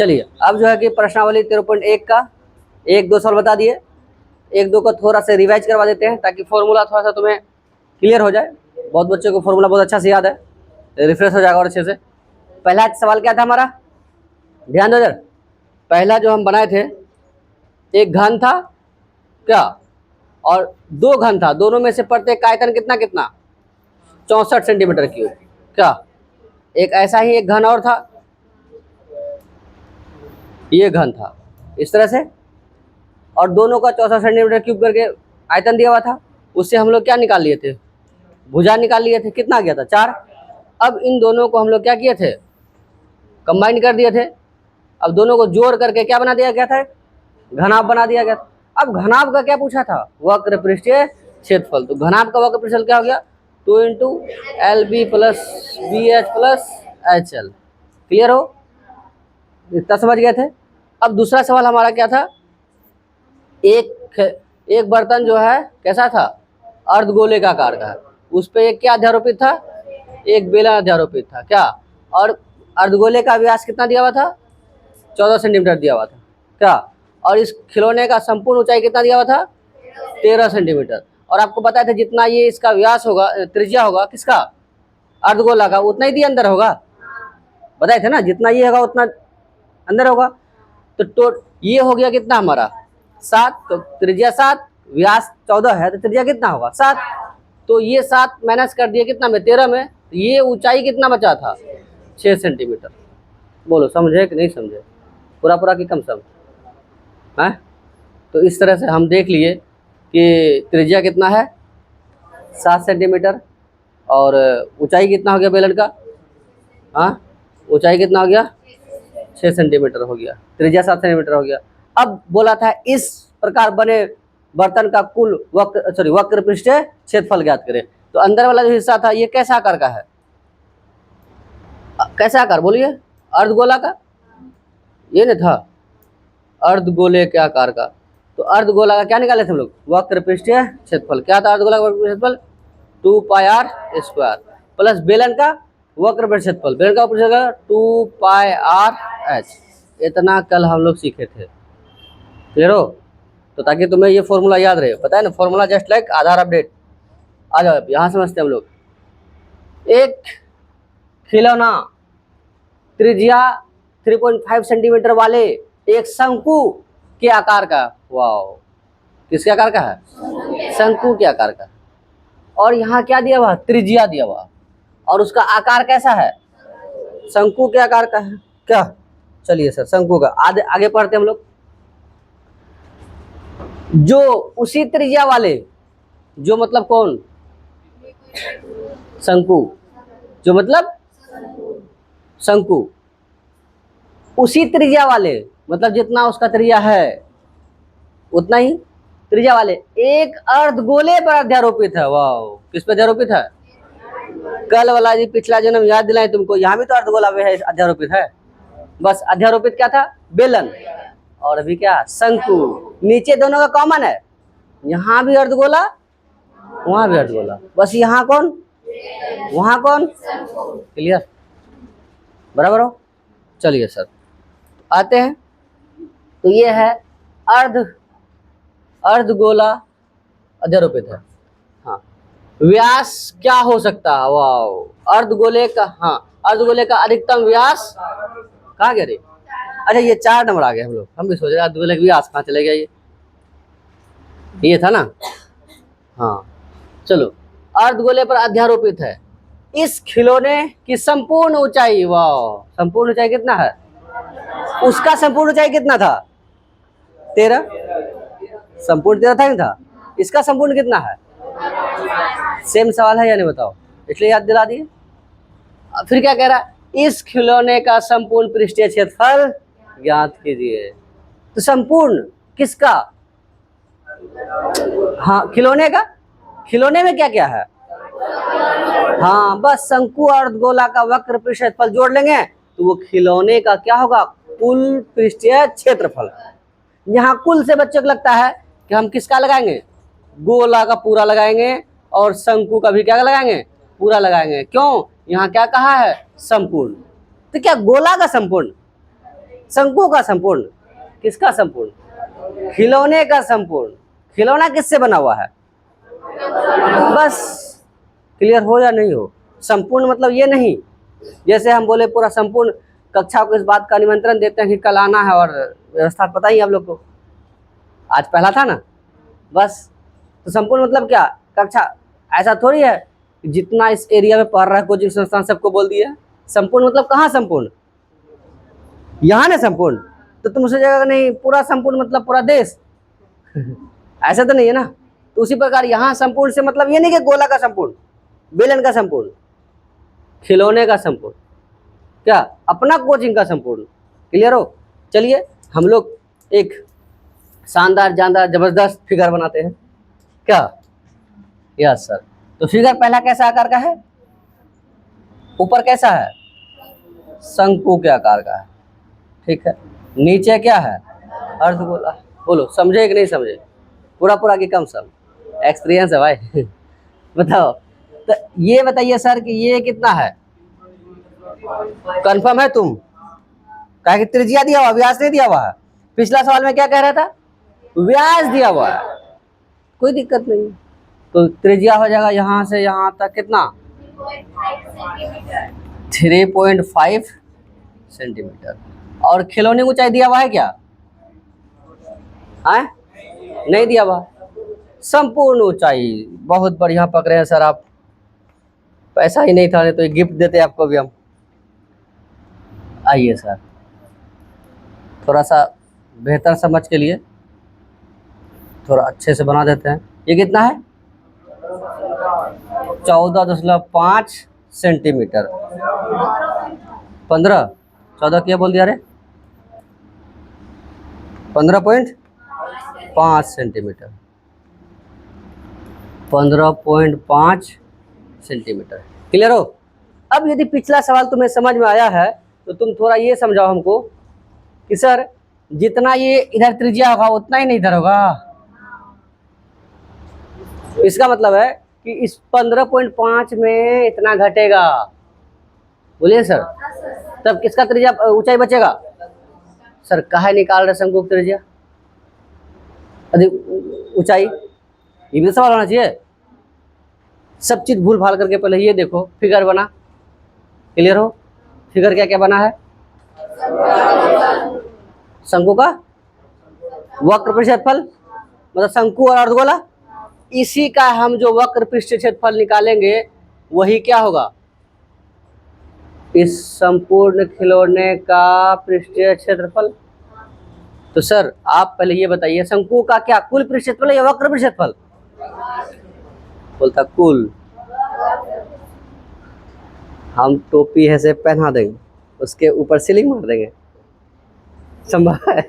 चलिए अब जो है कि प्रश्नावली 13.1 का 1-2 सवाल बता दिए, 1-2 को थोड़ा सा रिवाइज करवा देते हैं ताकि फॉर्मूला थोड़ा सा तुम्हें क्लियर हो जाए। बहुत बच्चों को फॉर्मूला बहुत अच्छा से याद है, रिफ्रेश हो जाएगा और अच्छे से। पहला सवाल क्या था हमारा, ध्यान दो इधर। पहला जो हम बनाए थे, एक घन था क्या और 2 घन था, दोनों में से प्रत्येक का आयतन कितना कितना 64 सेंटीमीटर क्यूब क्या। एक ऐसा ही एक घन और था, ये घन था इस तरह से, और दोनों का 64 सेंटीमीटर क्यूब करके आयतन दिया हुआ था। उससे हम लोग क्या निकाल लिए थे, भुजा निकाल लिए थे, कितना गया था 4। अब इन दोनों को हम लोग क्या किए थे, कंबाइन कर दिए थे। अब दोनों को जोड़ करके क्या बना दिया गया था, घनाभ बना दिया गया था। अब घनाभ का क्या पूछा था, वक्र पृष्ठीय क्षेत्रफल। तो घनाभ का वक्र पृष्ठफल क्या हो गया, 2 × LB + BH + HL। क्लियर हो, इतना समझ गए थे। अब दूसरा सवाल हमारा क्या था, एक बर्तन जो है कैसा था, अर्धगोले का आकार का है, उस पर एक क्या अध्यारोपित था, एक बेलन अध्यारोपित था क्या। और अर्धगोले का व्यास कितना दिया हुआ था, 14 सेंटीमीटर दिया हुआ था क्या। और इस खिलौने का संपूर्ण ऊंचाई कितना दिया हुआ था, 13 सेंटीमीटर। और आपको बताया था जितना ये इसका व्यास होगा, त्रिज्या होगा किसका, अर्धगोला का, उतना ही दिया अंदर होगा, बताए थे ना, जितना ये होगा उतना अंदर होगा। तो ये हो गया कितना हमारा 7, तो त्रिज्या 7, व्यास 14 है, तो त्रिज्या कितना होगा 7। तो ये 7 माइनस कर दिए कितना में, 13 में, ये ऊंचाई कितना बचा था 6 सेंटीमीटर। बोलो समझे कि नहीं समझे, पूरा पूरा की कम सम है। तो इस तरह से हम देख लिए कि त्रिज्या कितना है 7 सेंटीमीटर और ऊंचाई कितना हो गया बेलन का, हाँ ऊंचाई कितना हो गया 6 सेंटीमीटर हो गया, त्रिज्या 7 सेंटीमीटर हो गया। अब बोला था इस प्रकार बने बर्तन का कुल वक्र पृष्ठीय क्षेत्रफल ज्ञात करें। तो अंदर वाला जो हिस्सा था ये कैसा आकार का है, कैसा आकार बोलिए, अर्धगोला का, ये नहीं था अर्धगोले के आकार का। तो अर्धगोला का क्या निकाले थे हम लोग, वक्र पृष्ठीय क्षेत्रफल क्या था, अर्धगोला का वक्र क्षेत्रफल 2πr² प्लस बेलन का वक्र क्षेत्रफल, बेलन का वक्र क्षेत्रफल 2πrh। इतना कल हम लोग सीखे थे, क्लियर हो। तो ताकि तुम्हें ये फॉर्मूला याद रहे, पता है ना, फॉर्मूला जस्ट लाइक आधार अपडेट। आ जाओ यहाँ समझते हैं हम लोग। एक खिलौना त्रिज्या 3.5 सेंटीमीटर वाले एक शंकु के आकार का, वाओ किसके आकार का है, शंकु के आकार का। और यहाँ क्या दिया हुआ, त्रिज्या दिया हुआ, और उसका आकार कैसा है, शंकु के आकार का है क्या। चलिए सर शंकु का आगे पढ़ते हम लोग। जो उसी त्रिज्या वाले, जो मतलब कौन, शंकु, जो मतलब शंकु, उसी त्रिज्या वाले मतलब जितना उसका त्रिज्या है उतना ही त्रिज्या वाले एक अर्धगोले पर अध्यारोपित है। वाह, किस पर अध्यारोपित है, कल वाला जी पिछला जन्म याद दिलाए तुमको, यहाँ भी तो अर्धगोला में है अध्यारोपित है, बस अध्यारोपित क्या था, बेलन, और अभी क्या शंकु। नीचे दोनों का कॉमन है, यहाँ भी अर्धगोला वहां भी अर्धगोला, बस यहाँ कौन वहां कौन, क्लियर बराबर हो। चलिए सर आते हैं। तो ये है अर्धगोला अध्यारोपित है। हाँ, व्यास क्या हो सकता है, वाह अर्धगोले का, हाँ अर्धगोले का अधिकतम व्यास कहाँ गया रे, अच्छा ये 4 नंबर आ गए हम लोग, हम भी सोच रहे अर्धगोले का व्यास कहाँ चले गया, ये था ना। हाँ चलो, अर्धगोले पर अध्यारोपित है इस खिलौने की संपूर्ण ऊंचाई, वाह संपूर्ण ऊंचाई कितना है, उसका संपूर्ण ऊंचाई कितना था 13, संपूर्ण 13 था नहीं था, इसका संपूर्ण कितना है, सेम सवाल है या नहीं बताओ, इसलिए याद दिला दिए। फिर क्या कह रहा है, इस खिलौने का संपूर्ण पृष्ठीय क्षेत्रफल ज्ञात कीजिए। तो संपूर्ण किसका, हाँ खिलौने का, खिलौने में क्या क्या है, हाँ बस शंकु और अर्धगोला का वक्र पृष्ठीय क्षेत्रफल जोड़ लेंगे तो वो खिलौने का क्या होगा, कुल पृष्ठीय क्षेत्रफल। यहाँ कुल से बच्चों को लगता है कि हम किसका लगाएंगे, गोला का पूरा लगाएंगे और शंकु का भी क्या लगाएंगे, पूरा लगाएंगे। क्यों, यहाँ क्या कहा है संपूर्ण, तो क्या गोला का संपूर्ण, शंकु का संपूर्ण, किसका संपूर्ण? खिलौने का संपूर्ण। खिलौना किससे बना हुआ है? बस क्लियर हो या नहीं हो? संपूर्ण मतलब ये नहीं, जैसे हम बोले पूरा संपूर्ण कक्षा को इस बात का निमंत्रण देते हैं कि कल आना है, और व्यवस्था पता ही आप लोग को, आज पहला था ना। बस तो संपूर्ण मतलब क्या? कक्षा। ऐसा थोड़ी है जितना इस एरिया में पढ़ रहा है कोचिंग संस्थान सबको बोल दिया। संपूर्ण मतलब कहाँ संपूर्ण? यहाँ ना संपूर्ण। तो तुम सोचेगा नहीं पूरा संपूर्ण मतलब पूरा देश ऐसा तो नहीं है ना। तो उसी प्रकार यहाँ संपूर्ण से मतलब ये नहीं कि गोला का संपूर्ण, बेलन का संपूर्ण, खिलौने का संपूर्ण, क्या अपना कोचिंग का संपूर्ण। क्लियर हो? चलिए हम लोग एक शानदार जानदार जबरदस्त फिगर बनाते हैं। क्या? Yes sir. तो फिगर पहला कैसा आकार का है? ऊपर कैसा है? शंकु के आकार का है। ठीक है। नीचे क्या है? अर्धगोला। बोलो समझे कि नहीं समझे? पूरा पूरा कि कम सम? एक्सपीरियंस है भाई बताओ। तो ये बताइए सर कि ये कितना है? कंफर्म है तुम? कहा कि त्रिज्या दिया हुआ, व्यास नहीं दिया हुआ है। पिछला सवाल में क्या कह रहा था? व्यास दिया हुआ है, कोई दिक्कत नहीं। तो त्रिज्या हो जाएगा यहाँ से यहाँ तक कितना? 3.5 सेंटीमीटर। और खिलौने को ऊंचाई दिया हुआ है क्या? है? नहीं दिया हुआ। संपूर्ण ऊंचाई। बहुत बढ़िया पकड़े हैं सर आप। पैसा ही नहीं था नहीं तो ये गिफ्ट देते आपको भी हम। आइए सर थोड़ा सा बेहतर समझ के लिए थोड़ा अच्छे से बना देते हैं। ये कितना है? 14.5 सेंटीमीटर। 15 14 क्या बोल दिया रे? 15.5 सेंटीमीटर। 15.5 सेंटीमीटर। क्लियर हो? अब यदि पिछला सवाल तुम्हें समझ में आया है तो तुम थोड़ा ये समझाओ हमको कि सर जितना ये इधर त्रिज्या होगा उतना ही नहीं इधर होगा। इसका मतलब है कि इस 15.5 में इतना घटेगा। बोलिए सर। तब किसका त्रिज्या ऊंचाई बचेगा? सर काहे निकाल रहे शंकु की त्रिज्या अधिक ऊंचाई? ये भी तो सवाल होना चाहिए। सब चीज भूल भाल करके पहले ये देखो फिगर बना। क्लियर हो? फिगर क्या क्या बना है? शंकु का वक्र पृष्ठ क्षेत्रफल मतलब शंकु और अर्धगोला, इसी का हम जो वक्र पृष्ठ क्षेत्रफल निकालेंगे वही क्या होगा? इस संपूर्ण खिलौने का पृष्ठीय क्षेत्रफल। तो सर आप पहले ये बताइए शंकु का क्या कुल पृष्ठ क्षेत्रफल या वक्र पृष्ठ क्षेत्रफल? बोलता कुल। हम टोपी ऐसे पहना देंगे उसके ऊपर सीलिंग मार देंगे, संभव है?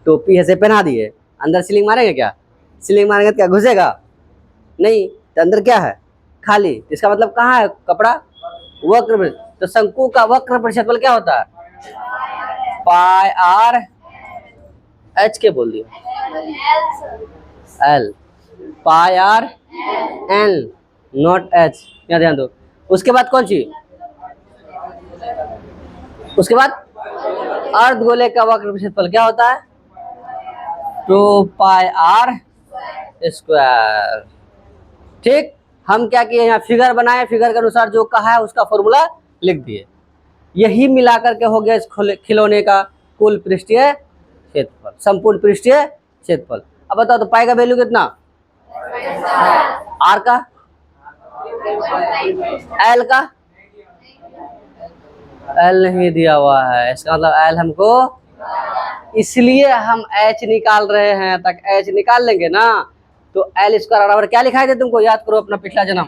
टोपी ऐसे पहना दिए अंदर सीलिंग मारेंगे क्या? सीलिंग मारेंगे तो क्या घुसेगा? नहीं। तो अंदर क्या है? खाली। इसका मतलब कहाँ है कपड़ा? वक्र। तो शंकु का वक्र क्षेत्रफल क्या होता है? पाई आर एच के बोल दिया L. Pi R L not H. यहाँ ध्यान दो। उसके बाद कौन सी? उसके बाद अर्धगोले का वक्र क्षेत्रफल क्या होता है? 2 पाई आर स्क्वायर। ठीक। हम क्या किए यहाँ फिगर बनाए, फिगर के अनुसार जो कहा है उसका फॉर्मूला लिख दिए। यही मिलाकर के हो गया इस खिलौने का कुल पृष्ठीय क्षेत्रफल, संपूर्ण पृष्ठीय क्षेत्रफल। अब बताओ तो पाई का वैल्यू कितना? आर का? एल का? एल नहीं दिया हुआ है। इसका मतलब एल हमको, इसलिए हम एच निकाल रहे हैं। तक एच निकाल लेंगे ना तो एल स्क्वायर बराबर क्या लिखाए थे तुमको याद करो अपना पिछला जन्म।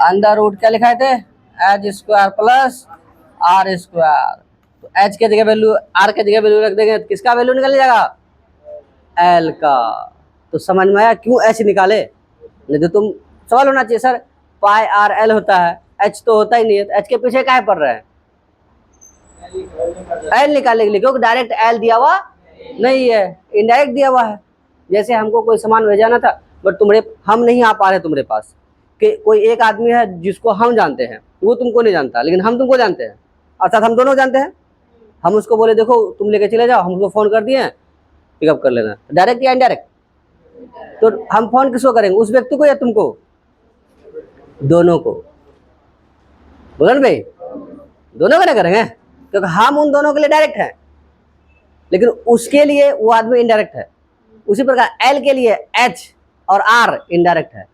अंडर रूट क्या लिखाए थे? H square plus R square. तो एच के जगह वैल्यू, आर के जगह वैल्यू रख देंगे तो किसका वैल्यू निकल जाएगा? एल का। तो समझ में आया क्यों एच निकाले? नहीं तो तुम सवाल होना चाहिए सर पाई आर एल होता है, एच तो होता ही नहीं है, तो एच के पीछे काहे पड़ रहे हैं? एल निकालने के लिए, क्योंकि डायरेक्ट एल दिया हुआ नहीं है, इनडायरेक्ट दिया हुआ है। जैसे हमको कोई सामान भेजाना था बट हम नहीं आ पा रहे तुम्हारे पास, कि कोई एक आदमी है जिसको हम जानते हैं वो तुमको नहीं जानता लेकिन हम तुमको जानते हैं, अर्थात हम दोनों जानते हैं। हम उसको बोले देखो तुम लेके चले जाओ, हम उसको फ़ोन कर दिए पिकअप कर लेना, डायरेक्ट या इनडायरेक्ट? तो हम फ़ोन किसको करेंगे, उस व्यक्ति को या तुमको? दोनों को। बोलो ना भाई, दोनों को ना करेंगे, क्योंकि हम उन दोनों के लिए डायरेक्ट हैं, लेकिन उसके लिए वो आदमी इनडायरेक्ट है। उसी प्रकार एल के लिए एच और आर इनडायरेक्ट है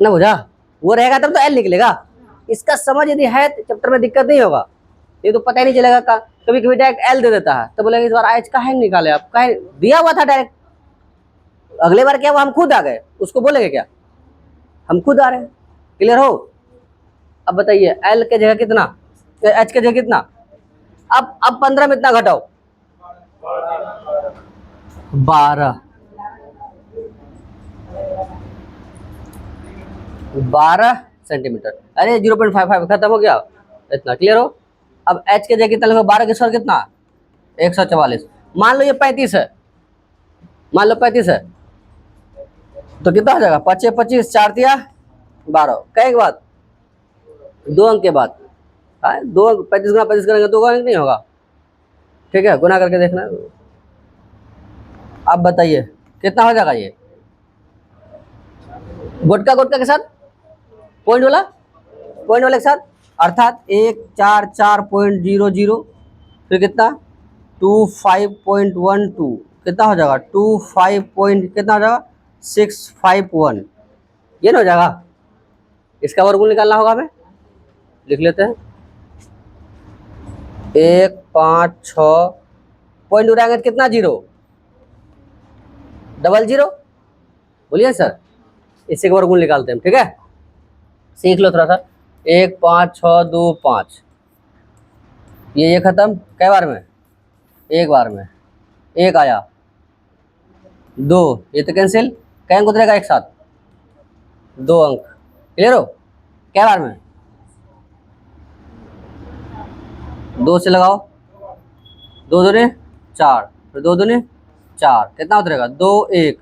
ना, बुझा? वो रहेगा तब तो एल निकलेगा। इसका समझ यदि है तो चैप्टर में दिक्कत नहीं होगा, ये तो पता ही नहीं चलेगा। कभी कभी डायरेक्ट एल दे देता है तो बोलेगा इस बार एच का है निकाले, आप कहे दिया हुआ था डायरेक्ट। अगले बार क्या हुआ, हम खुद आ गए, उसको बोलेंगे क्या, हम खुद आ रहे हैं। क्लियर हो? अब बताइए एल के जगह कितना, एच के जगह कितना? अब 15 में इतना घटाओ, 12 सेंटीमीटर। अरे 0.55 खत्म हो गया, इतना। क्लियर हो? अब एच के जगह कितना लगेगा, 12 के स्क्वायर कितना, 144। मान लो ये 35 है, मान लो 35 है, तो कितना हो जाएगा, 5 25, 4 दिया 12। कहे के बाद 2 अंक के बाद, 2 अंक, 35 गुना 35 करेंगे 2 अंक नहीं होगा, ठीक है, गुना करके देखना। अब बताइए कितना हो जाएगा ये, गोटका गोटका के साथ, पॉइंट वाले के साथ, अर्थात 144.00, फिर कितना 25.12, कितना हो जाएगा 25 पॉइंट कितना हो जाएगा 651, ये ना हो जाएगा। इसका वर्गमूल निकालना होगा, हमें लिख लेते हैं। 156 पॉइंट उड़ाएंगे तो कितना, 0 00, बोलिए सर। इसी का वर्गमूल निकालते हैं, ठीक है, सीख लो थोड़ा सा। 1 5 6 2 5, ये खत्म, कै बार में, एक बार में, एक आया 2, ये तो कैंसिल, कै अंक उतरेगा एक साथ, 2 अंक। क्लियर हो? कै बार में, 2 से लगाओ, 2 दूने 4, फिर 2 दूने 4, कितना उतरेगा 2 1,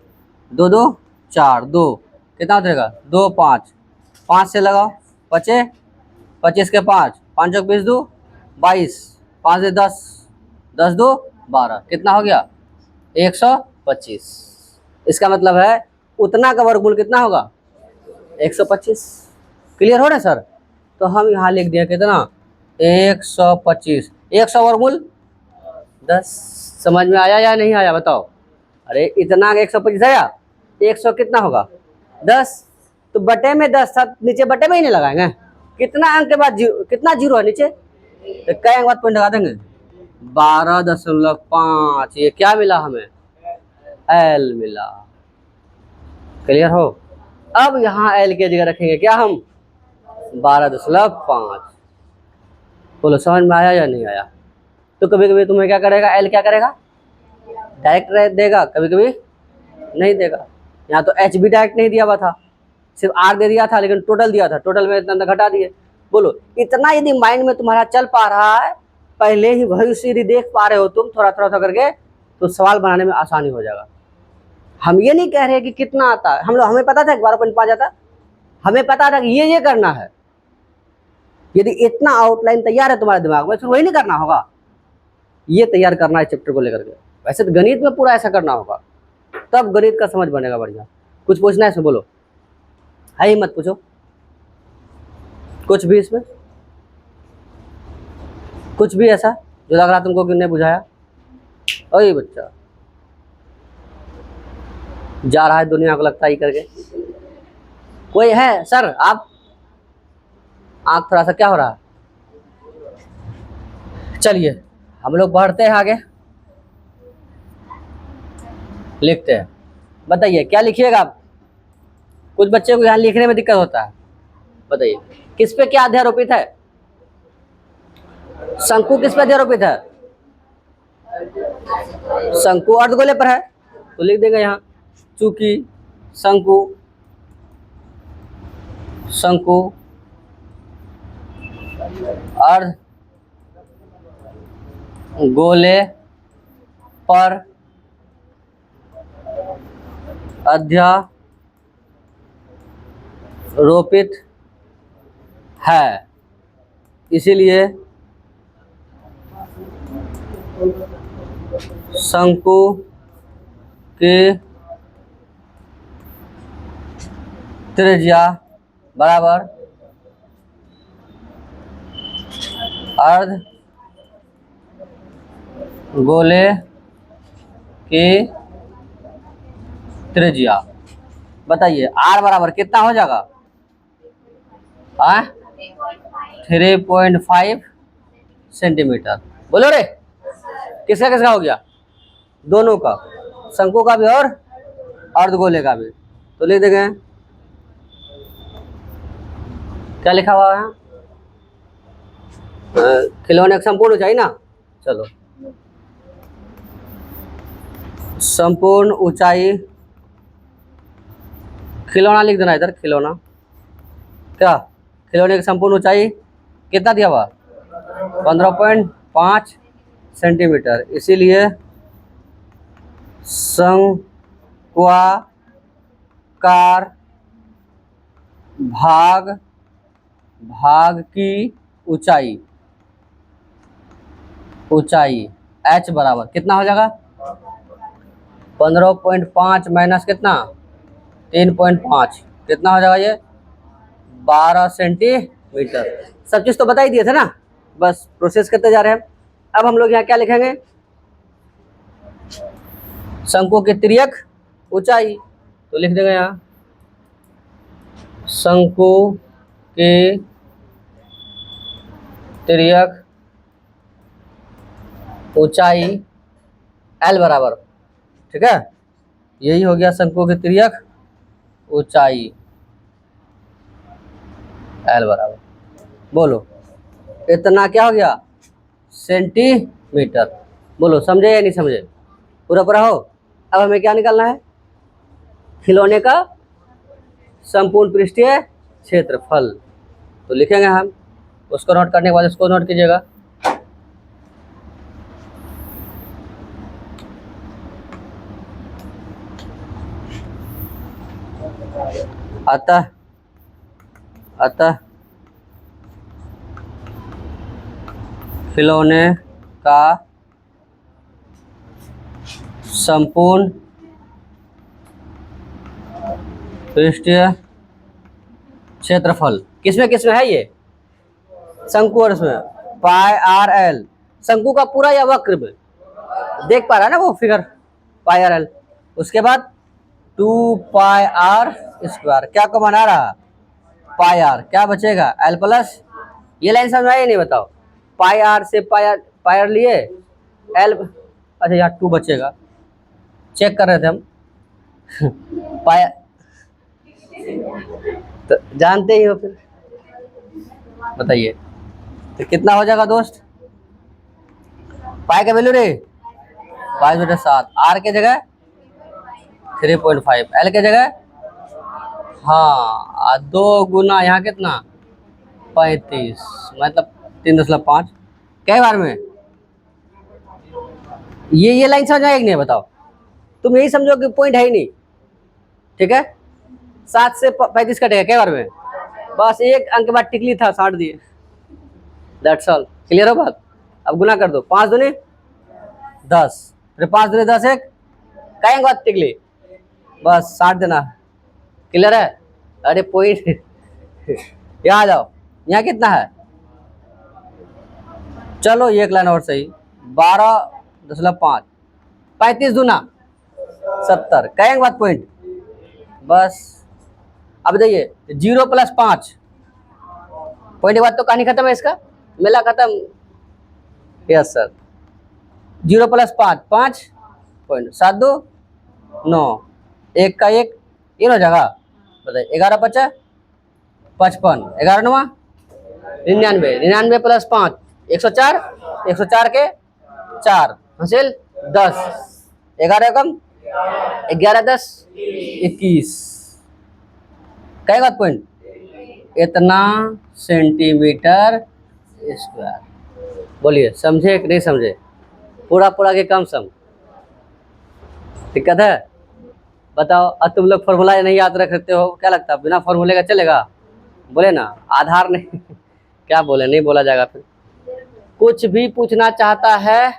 2 2 4 2, कितना उतरेगा 2 5, 5 से लगाओ, 25 25 के 5, 5 चौक 20 2 22, 5 से 10 10 2 12, कितना हो गया 125। इसका मतलब है उतना का वर्गमूल कितना होगा 125। क्लियर हो रहा है सर? तो हम यहाँ लिख दिया कितना 125, 100 वर्गमूल 10। समझ में आया या नहीं आया बताओ? अरे इतना 125 आया, 100 कितना होगा 10, तो बटे में 10 था, नीचे बटे में ही नहीं लगाएंगे, कितना अंक के बाद कितना जीरो है नीचे, तो कई अंक बाद पॉइंट लगा देंगे 12.5, ये क्या मिला हमें, एल मिला। क्लियर हो? अब यहाँ एल की जगह रखेंगे क्या हम 12.5। बोलो समझ में आया या नहीं आया? तो कभी कभी तुम्हें क्या करेगा, एल क्या करेगा, डायरेक्ट देगा, कभी कभी नहीं देगा। यहाँ तो एच भी डायरेक्ट नहीं दिया हुआ था, सिर्फ आर दे दिया था, लेकिन टोटल दिया था, टोटल में इतना घटा दिए। बोलो इतना यदि माइंड में तुम्हारा चल पा रहा है, पहले ही भविष्य यदि देख पा रहे हो तुम थोड़ा थोड़ा करके, तो सवाल बनाने में आसानी हो जाएगा। हम ये नहीं कह रहे कि कितना आता है, हमें पता था 12.5 आता, हमें पता था कि ये करना है। यदि इतना आउटलाइन तैयार है तुम्हारे दिमाग में, फिर वही नहीं करना होगा, ये तैयार करना है चैप्टर को लेकर के। वैसे तो गणित में पूरा ऐसा करना होगा, तब गणित का समझ बनेगा बढ़िया। कुछ पूछना है इसमें, बोलो, है ही मत पूछो कुछ भी, इसमें कुछ भी ऐसा जो लग रहा तुमको कि नहीं बुझाया। ओए बच्चा जा रहा है दुनिया को लगता ही करके, कोई है सर? आप आँख थोड़ा सा क्या हो रहा है? चलिए हम लोग बढ़ते हैं आगे, लिखते हैं। बताइए क्या लिखिएगा आप? कुछ बच्चे को यहाँ लिखने में दिक्कत होता है, बताइए किस पे क्या अध्यारोपित है? शंकु किस पे अध्यारोपित है? शंकु अर्धगोले पर है, तो लिख देंगे यहाँ चूंकि शंकु अर्धगोले पर अध्यारोपित है, इसीलिए शंकु की त्रिज्या बराबर अर्ध गोले की त्रिज्या। बताइए आर बराबर कितना हो जाएगा? 3.5 सेंटीमीटर। बोलो रे, किसका किसका हो गया? दोनों का, शंकु का भी और अर्धगोले का भी। तो लिख देंगे क्या लिखा हुआ है? खिलौने का संपूर्ण ऊंचाई ना। चलो, संपूर्ण ऊंचाई, खिलौना लिख देना इधर, खिलौना। क्या खिलौने की संपूर्ण ऊंचाई कितना दिया हुआ? 15.5 सेंटीमीटर। इसीलिए शंक्वाकार भाग की ऊंचाई h बराबर कितना हो जाएगा? 15.5 माइनस कितना? 3.5 कितना हो जाएगा ये? 12 सेंटीमीटर। सब चीज तो बता ही दिए थे ना, बस प्रोसेस करते जा रहे हैं। अब हम लोग यहाँ क्या लिखेंगे? शंकु की तिर्यक ऊंचाई। तो लिख देंगे यहाँ शंकु की तिर्यक ऊंचाई L बराबर, ठीक है, यही हो गया शंकु की तिर्यक ऊंचाई L बराबर। बोलो इतना क्या हो गया? सेंटीमीटर। बोलो समझे या नहीं समझे? पूरा पूरा हो। अब हमें क्या निकालना है? खिलौने का संपूर्ण पृष्ठीय क्षेत्रफल। तो लिखेंगे हम, उसको नोट करने के बाद इसको नोट कीजिएगा। अतः खिलौने का संपूर्ण पृष्ठीय क्षेत्रफल किसमें किसमें है? ये शंकु और इसमें पाई आर एल। शंकु का पूरा या वक्र में देख पा रहा है ना वो फिगर, पाई आर एल। उसके बाद 2 पाई आर स्क्वायर, क्या को बना रहा? पाई आर। क्या बचेगा? L plus. ये लाइन समझ आई नहीं? बताओ, पाई आर से पाई आर लिए एल, अच्छा यहाँ 2 बचेगा, चेक कर रहे थे हम। पाई तो जानते ही हो फिर, बताइए तो कितना हो जाएगा दोस्त? पाई का वैल्यू रे 5/7, आर के जगह 3.5, एल के जगह हाँ 2 गुना यहाँ कितना? 35, मतलब 3.5। कई बार में ये लाइन समझ आएगी नहीं? बताओ, तुम यही समझो कि पॉइंट है ही नहीं, ठीक है। 7 से 35 कटेगा कई बार में, बस एक अंक के बाद टिकली था, 60 दिए, दैट्स ऑल। क्लियर हो बात? अब गुना कर दो, 5 दूनी 10, फिर 5 दूनी 10, एक कई अंक बाद टिकली, बस 60 देना। क्लियर है? अरे पॉइंट यहाँ आ जाओ, यहाँ कितना है? चलो एक लाइन और सही, 12.5, 35 दूना 70, कई अंक बाद पॉइंट, बस। अब देखिए 0 + 5 पॉइंट के बाद तो कहानी खत्म है, इसका मेला खत्म। यस सर, 0 + 5 5 पॉइंट, 7 2 9, 1 का 1 ये हो जाएगा। बताइए 11 × 5 55, 11 9 99, 99 + 5 104, 104 के 4 हासिल 10, 11 कम 11 10 21, कई बात पॉइंट? इतना सेंटीमीटर स्क्वायर। बोलिए समझे कि नहीं समझे? पूरा पूरा के कम सम, दिक्कत है? बताओ। अब तुम लोग फॉर्मूला नहीं याद रखते हो, क्या लगता है बिना फॉर्मूले का चलेगा? बोले ना, आधार नहीं क्या बोले, नहीं बोला जाएगा फिर। कुछ भी पूछना चाहता है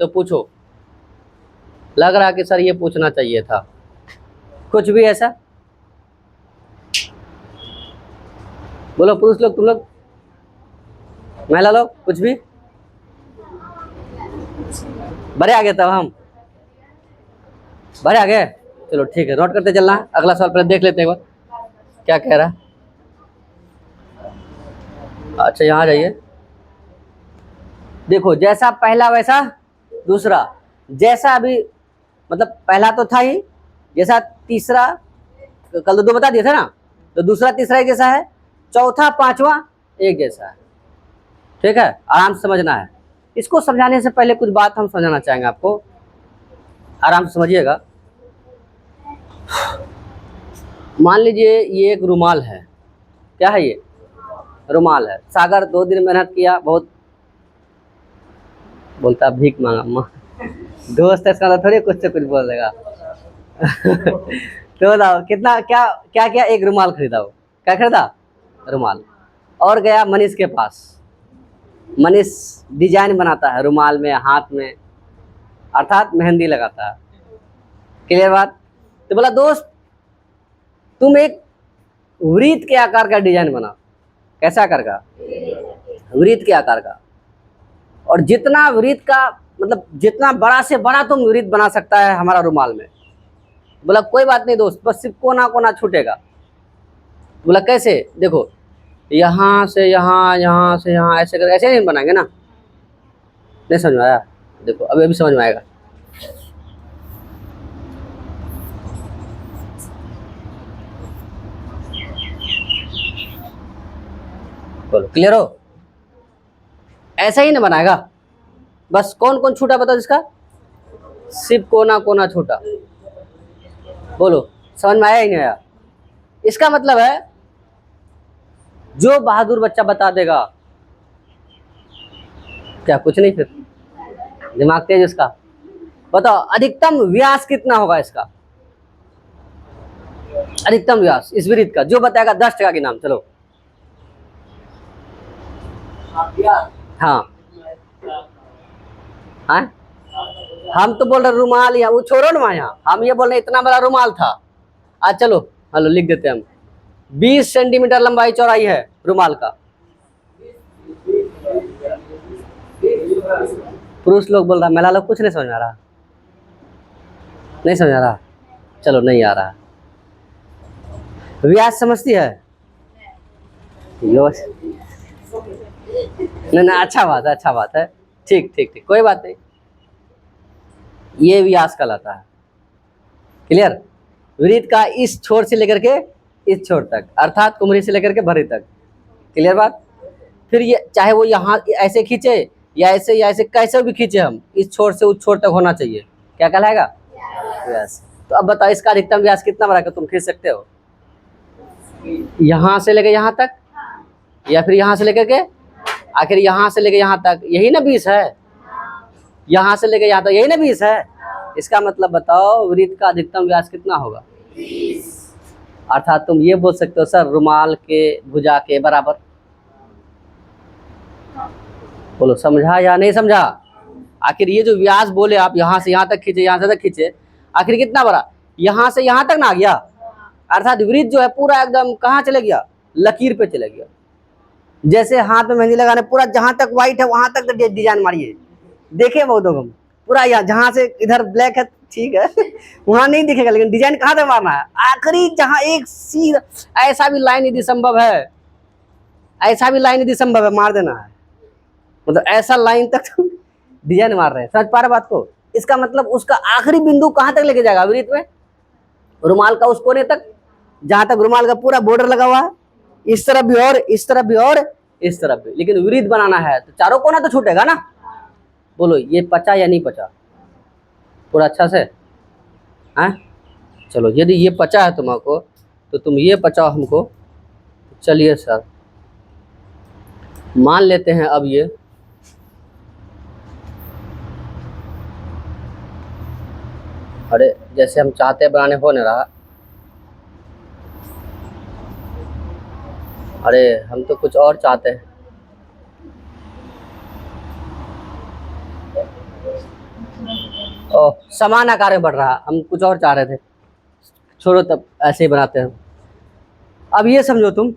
तो पूछो। लग रहा कि सर ये पूछना चाहिए था, कुछ भी ऐसा? बोलो पुरुष लोग, तुम लोग, महिला लोग, कुछ भी? बड़े आ गए तब हम, बड़े आ गए। चलो ठीक है, नोट करते चलना है। अगला सवाल पहले देख लेते हैं एक बार क्या कह रहा है। अच्छा यहाँ जाइए, देखो जैसा पहला वैसा दूसरा, जैसा अभी मतलब पहला तो था ही, जैसा तीसरा, कल तो दो बता दिए थे ना, तो दूसरा तीसरा एक जैसा है, चौथा पांचवा एक जैसा है। ठीक है, आराम से समझना है। इसको समझाने से पहले कुछ बात हम समझाना चाहेंगे आपको, आराम से समझिएगा। मान लीजिए ये एक रुमाल है, क्या है ये? रुमाल है। सागर 2 दिन मेहनत किया, बहुत बोलता भीख मांगा माँ दोस्त है इसका, तो थोड़ी कुछ से कुछ बोल देगा तो बताओ कितना क्या क्या क्या, एक रुमाल खरीदा वो, क्या खरीदा? रुमाल। और गया मनीष के पास, मनीष डिजाइन बनाता है रुमाल में, हाथ में, अर्थात मेहंदी लगाता है। क्लियर बात? तो बोला दोस्त तुम एक वृत्त के आकार का डिजाइन बनाओ। कैसा आकार का? वृत्त के आकार का। और जितना वृत्त का मतलब जितना बड़ा से बड़ा तुम वृत्त बना सकता है हमारा रुमाल में। बोला कोई बात नहीं दोस्त, बस सिर्फ कोना कोना छूटेगा। बोला कैसे? देखो यहाँ से यहाँ, यहाँ से यहाँ, ऐसे कर, ऐसे नहीं बनाएंगे ना। नहीं समझ में आया? देखो अभी अभी समझ में आएगा। बोलो क्लियर हो? ऐसा ही ना बनाएगा। बस कौन कौन छूटा बताओ जिसका? सिर्फ कोना कोना छूटा। बोलो समझ में आया ही नहीं आया? इसका मतलब है जो बहादुर बच्चा बता देगा, क्या कुछ नहीं, फिर दिमाग तेज उसका। बताओ अधिकतम व्यास कितना होगा इसका? अधिकतम व्यास इस वृत्त का जो बताएगा 10 टका के नाम। चलो हाँ हाँ, हम तो बोल रहे रुमाल, या वो छोड़ो ना यहाँ, हम ये बोल रहे इतना बड़ा रुमाल था। आज चलो हेलो लिख देते हैं हम, 20 सेंटीमीटर लंबाई चौड़ाई है रुमाल का। पुरुष लोग बोल रहा, महिला लोग कुछ नहीं समझ आ रहा, नहीं समझ आ रहा। चलो नहीं आ रहा, व्यास समझती है? नहीं नहीं, अच्छा बात है, अच्छा बात है, ठीक ठीक ठीक, कोई बात नहीं। ये व्यास कहलाता है। क्लियर? वृत्त का इस छोर से लेकर के इस छोर तक, अर्थात कुमरी से लेकर के भरी तक। क्लियर बात? फिर ये चाहे वो यहाँ ऐसे खींचे या ऐसे कैसे भी खींचे, हम इस छोर से उस छोर तक होना चाहिए। क्या कहलाएगा? व्यास। तो अब बताओ इसका अधिकतम व्यास कितना बड़ा तुम खींच सकते हो? यहाँ से लेकर यहाँ तक, या फिर यहाँ से लेकर के आखिर यहाँ से लेकर यहाँ तक, यही ना 20 है। यहाँ से लेकर यहाँ तक यही ना 20 है। इसका मतलब बताओ वृत्त का अधिकतम व्यास कितना होगा? 20। अर्थात तुम ये बोल सकते हो सर रुमाल के भुजा के बराबर। बोलो समझा या नहीं समझा? आखिर ये जो व्यास बोले आप, यहाँ से यहाँ तक खींचे, यहाँ से तक खींचे, आखिर कितना बड़ा? यहाँ से यहाँ तक ना आ गया, अर्थात वृत्त जो है पूरा एकदम कहाँ चले गया? लकीर पे चले गया। जैसे हाथ में मेहंदी लगाने पूरा जहाँ तक व्हाइट है वहां तक डिजाइन मारिए, देखे बहुत हम पूरा, यहाँ जहाँ से इधर ब्लैक है ठीक है वहां नहीं दिखेगा, लेकिन डिजाइन कहाँ तक मारना है? आखिरी जहाँ एक सीधा, ऐसा भी लाइन यदि संभव है, ऐसा भी लाइन यदि संभव है मार देना है। मतलब ऐसा लाइन तक डिजाइन मार रहे हैं, समझ पा रहे बात को? इसका मतलब उसका आखिरी बिंदु कहाँ तक लेके जाएगा वृत्त में? रुमाल का उस कोने तक जहां तक रुमाल का पूरा बॉर्डर लगा हुआ है, इस तरफ भी और इस तरफ भी और इस तरफ भी। लेकिन वृत्त बनाना है तो चारों कोना तो छूटेगा ना। बोलो ये पचा या नहीं पचा पूरा अच्छा से? हैं? चलो यदि ये पचा है तुमको तो तुम ये पचाओ हमको। चलिए सर मान लेते हैं अब ये अरे जैसे हम चाहते हैं बनाने हो नहीं रहा। अरे हम तो कुछ और चाहते हैं। समान आकार में बढ़ रहा, हम कुछ और चाह रहे थे, छोड़ो तब ऐसे ही बनाते हैं। अब ये समझो तुम,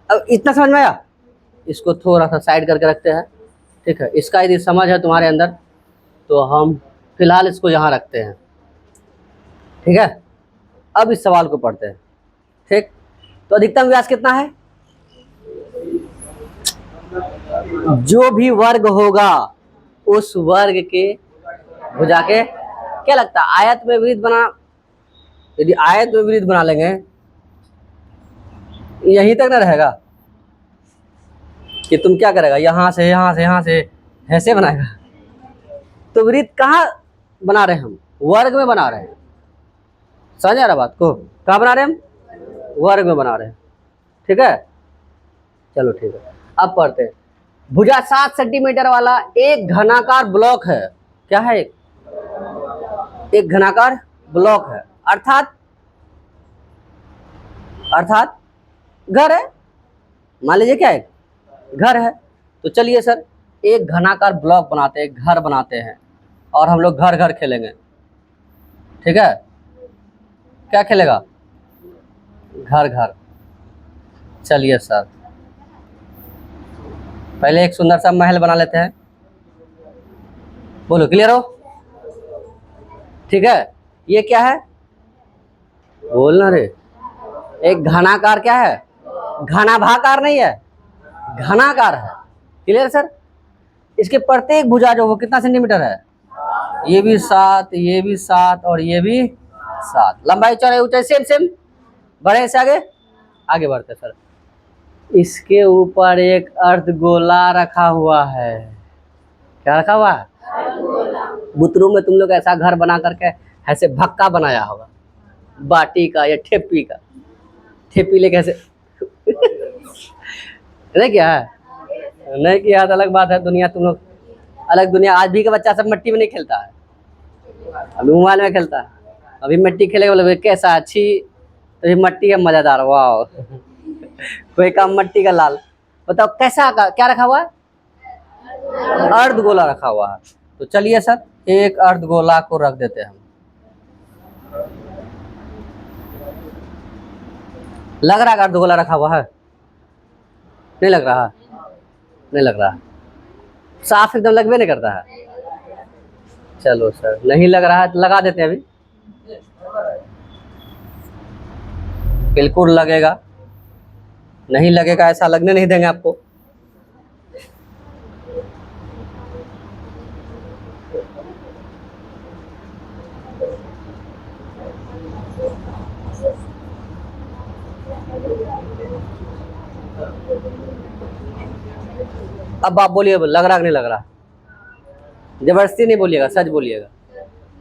अब इतना समझ में आया, इसको थोड़ा सा साइड करके रखते हैं, ठीक है। इसका यदि समझ है तुम्हारे अंदर तो हम फिलहाल इसको यहाँ रखते हैं, ठीक है। अब इस सवाल को पढ़ते हैं, ठीक। तो अधिकतम व्यास कितना है? जो भी वर्ग होगा उस वर्ग के भुजा के, क्या लगता है आयत में वृत्त बना, यदि आयत में वृत्त बना लेंगे यहीं तक ना रहेगा कि तुम क्या करेगा, यहाँ से यहाँ से यहाँ से ऐसे बनाएगा। तो वृत्त कहाँ बना रहे हैं हम? वर्ग में बना रहे हैं। समझ आ रहा बात को? कहाँ बना रहे हैं हम? वर्ग में बना रहे हैं, ठीक है। चलो ठीक है, अब पढ़ते हैं। भुजा 7 सेंटीमीटर वाला एक घनाकार ब्लॉक है। क्या है? एक घनाकार ब्लॉक है, अर्थात घर है। मान लीजिए क्या है, घर है। तो चलिए सर एक घनाकार ब्लॉक बनाते हैं, घर बनाते हैं, और हम लोग घर घर खेलेंगे, ठीक है। क्या खेलेगा? घर घर। चलिए सर पहले एक सुंदर सा महल बना लेते हैं। बोलो क्लियर हो? ठीक है। ये क्या है? बोलना रे। एक घनाकार क्या है? घनाभाकार नहीं है, घनाकार है। Clear sir? इसके प्रत्येक भुजा जो वो कितना सेंटीमीटर है? ये भी 7, ये भी 7 और ये भी 7। लंबाई चौड़ाई ऊंचाई सेम सेम। बढ़े से आगे बढ़ते सर। इसके ऊपर एक अर्धगोला रखा हुआ है। क्या रखा हुआ है? बुतरू में तुम लोग ऐसा घर बना करके ऐसे भक्का बनाया होगा, बाटी का या ठेपी का। ठेपी लेके ऐसे नहीं किया है? नहीं किया तो अलग बात है। दुनिया तुम लोग अलग दुनिया। आज भी का बच्चा सब मिट्टी में नहीं खेलता है, अभी मोबाइल में खेलता है। अभी मिट्टी खेलेगा बोले कैसा अच्छी, तो मट्टी का मजेदार। वाह कोई काम मट्टी का लाल। बताओ कैसा का क्या रखा हुआ है? अर्धगोला रखा हुआ है। तो चलिए सर एक अर्धगोला को रख देते हैं हम। लग रहा है अर्धगोला रखा हुआ है? नहीं लग रहा? नहीं लग रहा, साफ एकदम लगवे नहीं करता है। चलो सर नहीं लग रहा है तो लगा देते हैं अभी। बिल्कुल लगेगा, नहीं लगेगा ऐसा लगने नहीं देंगे आपको। अब आप बोलिए लग रहा कि नहीं लग रहा? जबरदस्ती नहीं बोलिएगा, सच बोलिएगा।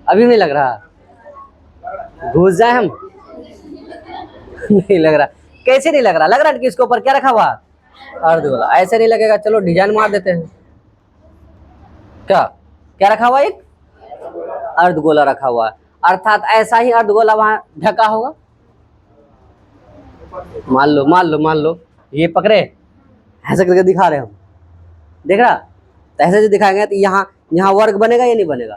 अभी नहीं लग रहा? घुस जाए हम? नहीं लग रहा। कैसे नहीं लग रहा? लग रहा है कि इसके ऊपर क्या रखा हुआ? अर्धगोला। ऐसे नहीं लगेगा, चलो डिजाइन मार देते हैं। क्या क्या रखा हुआ? एक अर्धगोला रखा हुआ है, अर्थात ऐसा ही अर्धगोला वहां ढका होगा। मान लो ये पकड़े, ऐसे करके दिखा रहे हम, देख रहा? तो ऐसे जो दिखाएंगे तो यहाँ वर्ग बनेगा या नहीं बनेगा?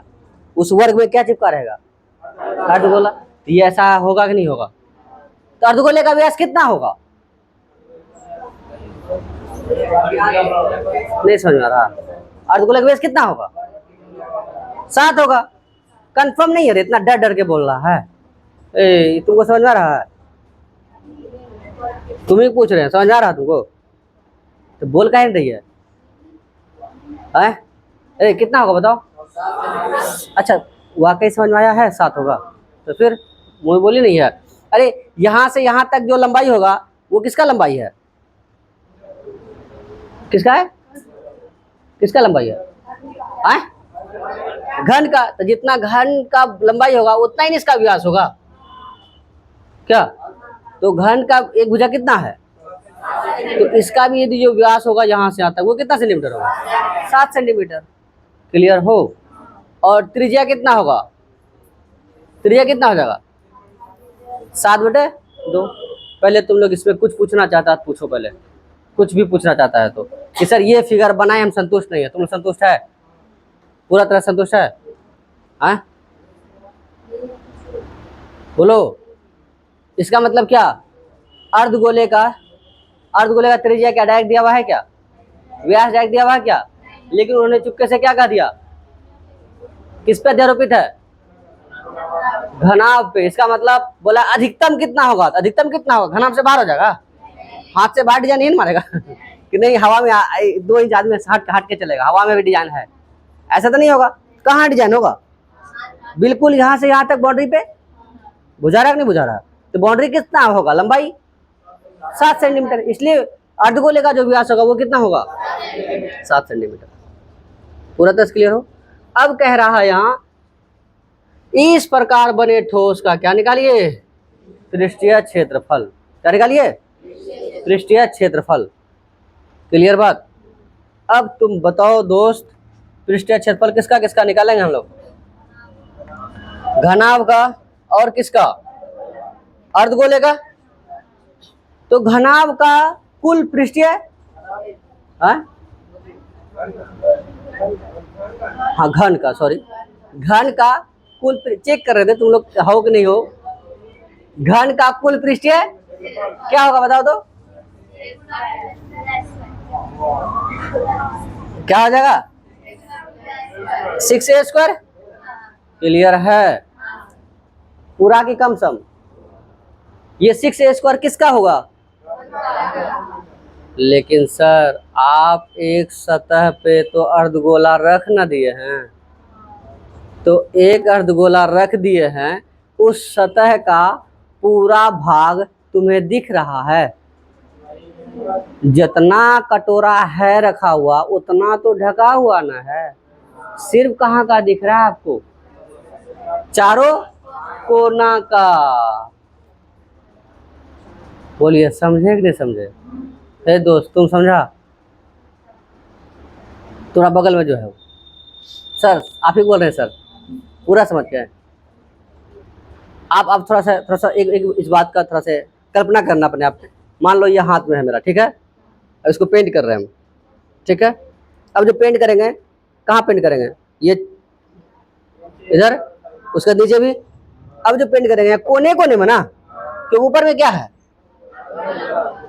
उस वर्ग में क्या चिपका रहेगा? अर्धगोला। तो ये ऐसा होगा कि नहीं होगा? तो अर्धगोले का व्यास कितना होगा? नहीं समझ में आ रहा? अर्धगोले का व्यास कितना होगा? 7 होगा। कंफर्म नहीं है रे, इतना डर डर के बोल रहा है। तुमको समझ में आ रहा है? तुम ही पूछ रहे हैं, समझ आ रहा तुमको? तो बोल काहे नहीं रही है? अरे कितना होगा बताओ? अच्छा वाकई समझ में आया है 7 होगा, तो फिर मुझे बोली नहीं है। अरे यहाँ से यहाँ तक जो लंबाई होगा वो किसका लंबाई है? किसका है? किसका लंबाई है? घन का। तो जितना घन का लंबाई होगा उतना ही इसका व्यास होगा क्या? तो घन का एक भुजा कितना है? तो इसका भी यदि जो व्यास होगा यहाँ से आता है वो कितना सेंटीमीटर होगा? 7 सेंटीमीटर। क्लियर हो? और त्रिज्या कितना होगा? त्रिज्या कितना हो जाएगा? 7/2। पहले तुम लोग इसमें कुछ पूछना चाहता है पूछो, पहले कुछ भी पूछना चाहता है तो कि सर ये फिगर बनाए हम संतुष्ट नहीं है। तुम लोग संतुष्ट है? पूरा तरह संतुष्ट है? हाँ बोलो, इसका मतलब क्या? अर्धगोले का त्रिज्या क्या डायरेक्ट दिया हुआ है क्या? व्यास डायरेक्ट दिया हुआ है क्या? लेकिन उन्होंने चुपके से क्या कह दिया? किस पे अध्यारोपित है? घनाभ पे। इसका मतलब बोला अधिकतम कितना होगा, तो अधिकतम कितना होगा? घनाभ से बाहर हो जाएगा, हाथ से बाहर डिजाइन नहीं मारेगा कि नहीं हवा में 2 इंच आदमी हट के चलेगा, हवा में भी डिजाइन है, ऐसा तो नहीं होगा। कहाँ डिजाइन होगा? बिल्कुल यहाँ से यहाँ तक बाउंड्री पे। बुझा रहा कि नहीं बुझा रहा? तो बाउंड्री कितना होगा? लंबाई 7 सेंटीमीटर। इसलिए अर्धगोले का जो व्यास होगा वो कितना होगा? 7 सेंटीमीटर। पूरा तक क्लियर हो? अब कह रहा है यहाँ इस प्रकार बने ठोस का क्या निकालिए? पृष्ठीय क्षेत्रफल। क्या निकालिए? पृष्ठीय क्षेत्रफल। क्लियर बात? अब तुम बताओ दोस्त, पृष्ठीय क्षेत्रफल किसका किसका निकालेंगे हम लोग? घनाभ का और किसका? अर्धगोले का। तो घनाभ का कुल पृष्ठीय, हाँ घन का, सॉरी घन का कुल, चेक कर रहे थे तुम लोग हो कि नहीं हो। घन का कुल पृष्ठीय क्या होगा बताओ तो? क्या हो जाएगा? 6a²। क्लियर है? पूरा की कम सम। ये 6a² किसका होगा? लेकिन सर आप एक सतह पे तो अर्धगोला रख ना दिए हैं, तो एक अर्धगोला रख दिए हैं, उस सतह का पूरा भाग तुम्हें दिख रहा है। जितना कटोरा है रखा हुआ उतना तो ढका हुआ ना है, सिर्फ कहाँ का दिख रहा है आपको? चारों कोना का। बोलिए समझे कि नहीं समझे? हे दोस्त तुम समझा? थोड़ा बगल में जो है सर आप ही बोल रहे हैं सर, पूरा समझ गए? आप थोड़ा सा एक इस बात का थोड़ा से कल्पना करना अपने आप में। मान लो ये हाथ में है मेरा, ठीक है, अब इसको पेंट कर रहे हैं हम, ठीक है। अब जो पेंट करेंगे कहाँ पेंट करेंगे? ये इधर, उसके नीचे भी। अब जो पेंट करेंगे कोने कोने में ना, कि ऊपर में क्या है?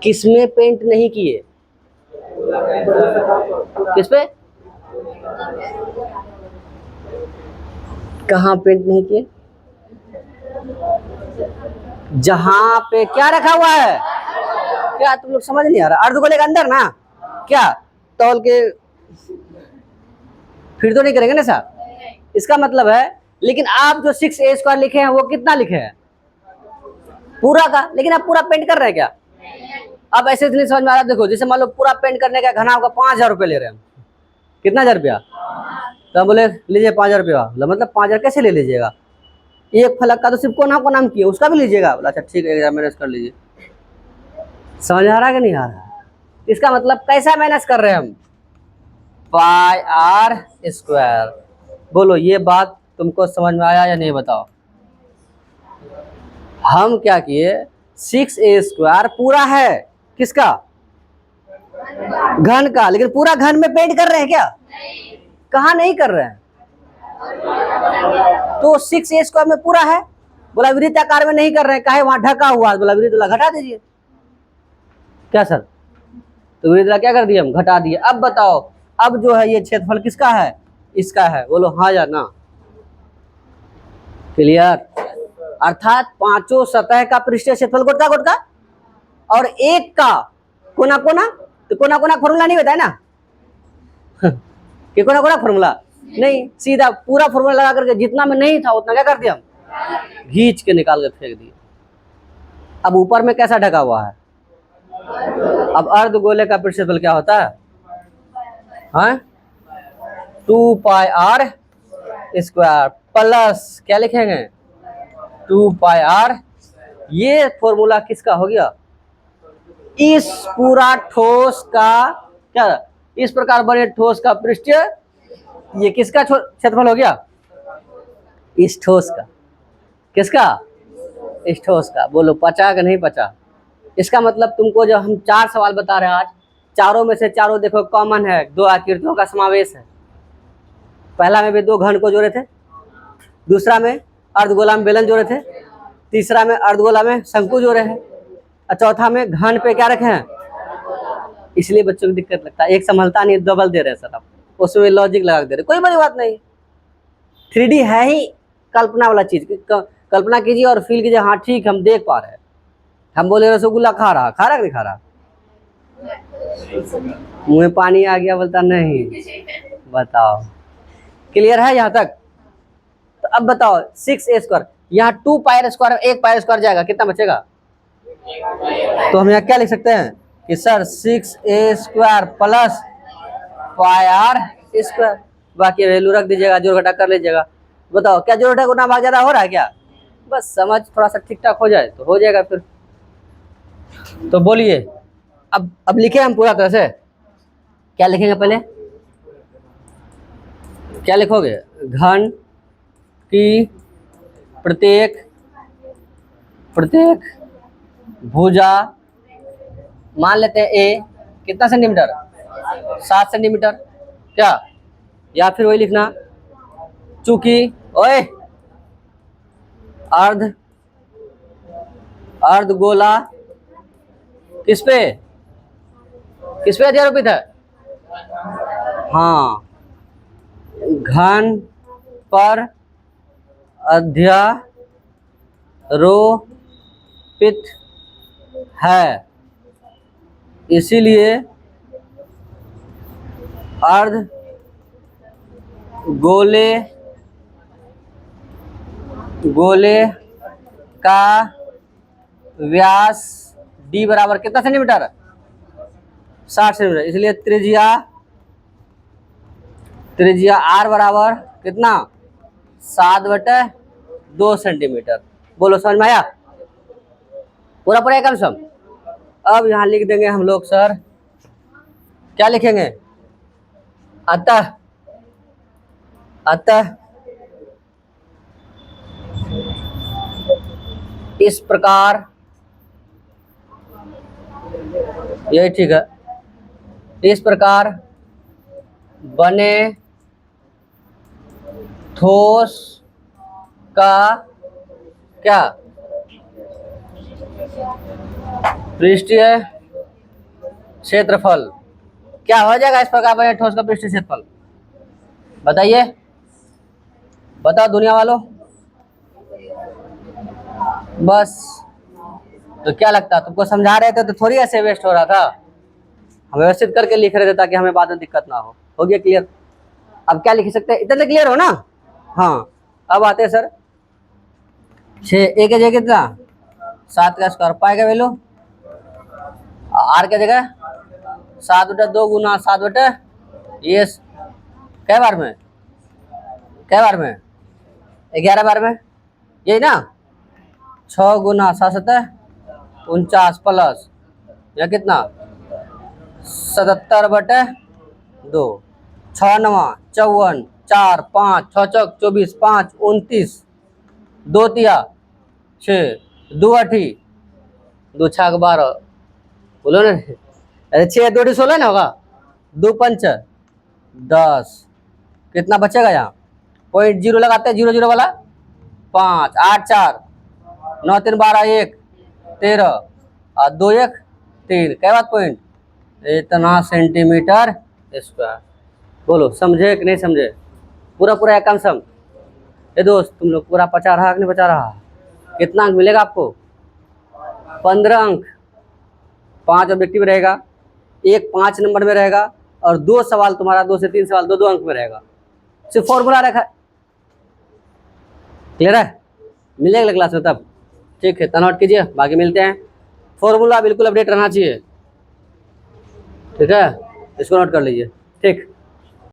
किसमें पेंट नहीं किए? किस पे? कहाँ पेंट नहीं किए? जहां पे क्या रखा हुआ है? क्या तुम लोग समझ नहीं आ रहा? अर्धगोले के अंदर ना क्या तौल के फिर तो नहीं करेंगे ना साहब, इसका मतलब है। लेकिन आप जो 6a² लिखे हैं वो कितना लिखे हैं? पूरा का। लेकिन आप पूरा पेंट कर रहे हैं क्या? अब ऐसे नहीं समझ में आ रहा। देखो जैसे मान लो पूरा पेंट करने का घनाभ का 5,000 रुपये ले रहे हैं हम। कितना 1,000 रुपया? तो हम बोले लीजिए 5,000 रुपया। मतलब 5,000 कैसे ले लीजिएगा? एक फलक का तो सिर्फ कोना को नाम किए, उसका भी लीजिएगा? बोला अच्छा ठीक है मैनेज कर लीजिए। समझ आ रहा है कि नहीं आ रहा? इसका मतलब कैसा मैनेज कर रहे हैं हम? πr²। बोलो ये बात तुमको समझ में आया या नहीं बताओ? हम क्या किए, 6a² पूरा है किसका? घन का। लेकिन पूरा घन में पेंट कर रहे हैं क्या? कहाँ नहीं कर रहे हैं? तो 6a² में पूरा है। बोला वृत्त आकार में नहीं कर रहे हैं, काहे? वहां ढका हुआ। बोला वृत्त वाला घटा दीजिए। क्या सर? तो वृत्त वाला क्या कर दिए हम? घटा दिए। अब बताओ, अब जो है ये क्षेत्रफल किसका है? इसका है। बोलो हाँ या ना? क्लियर? अर्थात पांचों सतह का पृष्ठीय क्षेत्रफल गोटका गोटका और एक का कोना कोना। तो कोना कोना फॉर्मूला नहीं बताया ना कि कोना कोना फॉर्मूला नहीं, सीधा पूरा फॉर्मूला लगा करके जितना में नहीं था उतना क्या कर दिया हम? घींच के निकाल के फेंक दिए। अब ऊपर में कैसा ढका हुआ है? अब अर्धगोले का पृष्ठफल क्या होता है? हाँ 2πr² प्लस क्या लिखेंगे? 2πr। ये फॉर्मूला किसका हो गया? इस पूरा ठोस का क्या, इस प्रकार बने ठोस का पृष्ठीय, ये किसका क्षेत्रफल हो गया? इस ठोस का। किसका? इस ठोस का। बोलो पचा कि नहीं पचा? इसका मतलब तुमको जो हम 4 सवाल बता रहे हैं आज, चारों में से चारों देखो कॉमन है, 2 आकृतियों का समावेश है। पहला में भी 2 घन को जोड़े थे, दूसरा में अर्धगोला में बेलन जोड़े थे, तीसरा में अर्धगोला में शंकु जोड़े हैं, और चौथा में घन पे क्या रखे हैं। इसलिए बच्चों को दिक्कत लगता है, एक संभलता नहीं, डबल दे रहे हैं सर आप, उसमें लॉजिक लगा दे रहे, कोई बड़ी बात नहीं। 3D है ही कल्पना वाला चीज, कल्पना कीजिए और फील कीजिए, हाँ ठीक हम देख पा रहे हैं। हम बोले रसगुल्ला खा रहा कि नहीं खा रहा, मुंह में पानी आ गया, बोलता नहीं। बताओ क्लियर है यहाँ तक। तो अब बताओ 6a², यहाँ 2 पाई स्क्वायर, 1 पाई स्क्वायर जाएगा, कितना बचेगा। तो हम यहाँ क्या लिख सकते हैं कि सर 6a² प्लस πr², बाकी वैल्यू रख दीजिएगा, जोड़ घटा कर लीजिएगा। बताओ क्या जोड़ घटा गुना भाग ज्यादा हो रहा है क्या, बस समझ थोड़ा सा ठीक ठाक हो जाए तो हो जाएगा फिर। तो बोलिए अब लिखे हम पूरा तरह से, क्या लिखेंगे पहले, क्या लिखोगे, घन की प्रत्येक भुजा, मान लेते हैं ए कितना सेंटीमीटर, 7 सेंटीमीटर, क्या, या फिर वही लिखना, चूंकि ओए अर्धगोला किस पे अध्यारोपित है, हाँ घन पर अध्यारोपित है, इसीलिए गोले का व्यास d बराबर कितना सेंटीमीटर, 60 सेंटीमीटर, इसलिए त्रिज्या r बराबर कितना, 7/2 सेंटीमीटर। बोलो समझ में आया, पूरा पूरा एक सम। अब यहाँ लिख देंगे हम लोग सर, क्या लिखेंगे, अतः इस प्रकार, यही ठीक है, इस प्रकार बने ठोस का क्या, पृष्ठीय क्षेत्रफल क्या हो जाएगा, इस प्रकार बने ठोस का पृष्ठीय क्षेत्रफल, बताइए, बताओ दुनिया वालों, बस। तो क्या लगता है तुमको, समझा रहे थे तो थोड़ी ऐसे वेस्ट हो रहा था, हम व्यवस्थित करके लिख रहे थे ताकि हमें बाद में दिक्कत ना हो गया क्लियर। अब क्या लिख सकते हैं, इतना तो क्लियर हो ना, हाँ। अब आते हैं सर 6 a के जगह कितना, 7 का स्क्वायर, पाई का वैल्यू r के जगह 7/2 गुना 7/, ये कै बार में 11 बार में, यही ना, 6 गुना 7 49 प्लस या कितना 77/2, 6 9 54, 4 5 6 चौक 24, 5 29, 2 तिया 6, 2 8 2 6 12, बोलो ना, अरे 6 2 16 ना होगा, 2 5 10, कितना बचेगा यहाँ, 0.0 लगाते हैं, 0 0 वाला, 5 8 4 9 3 12 1 13 और 2 1 3, क्या बात पॉइंट, इतना सेंटीमीटर स्क्वायर। बोलो समझे कि नहीं समझे, पूरा पूरा एक सम। ये दोस्त तुम लोग पूरा बचा रहा कि नहीं बचा रहा, कितना अंक मिलेगा आपको, 15 अंक, 5 ऑब्जेक्टिव रहेगा, एक 5 नंबर में रहेगा, और 2 सवाल तुम्हारा 2 से 3 सवाल 2 अंक में रहेगा, सिर्फ फॉर्मूला रखा है, क्लियर है, मिलेगा क्लास में तब, ठीक है, नोट कीजिए, बाकी मिलते हैं। फॉर्मूला बिल्कुल अपडेट रहना चाहिए, ठीक है, इसको नोट कर लीजिए, ठीक।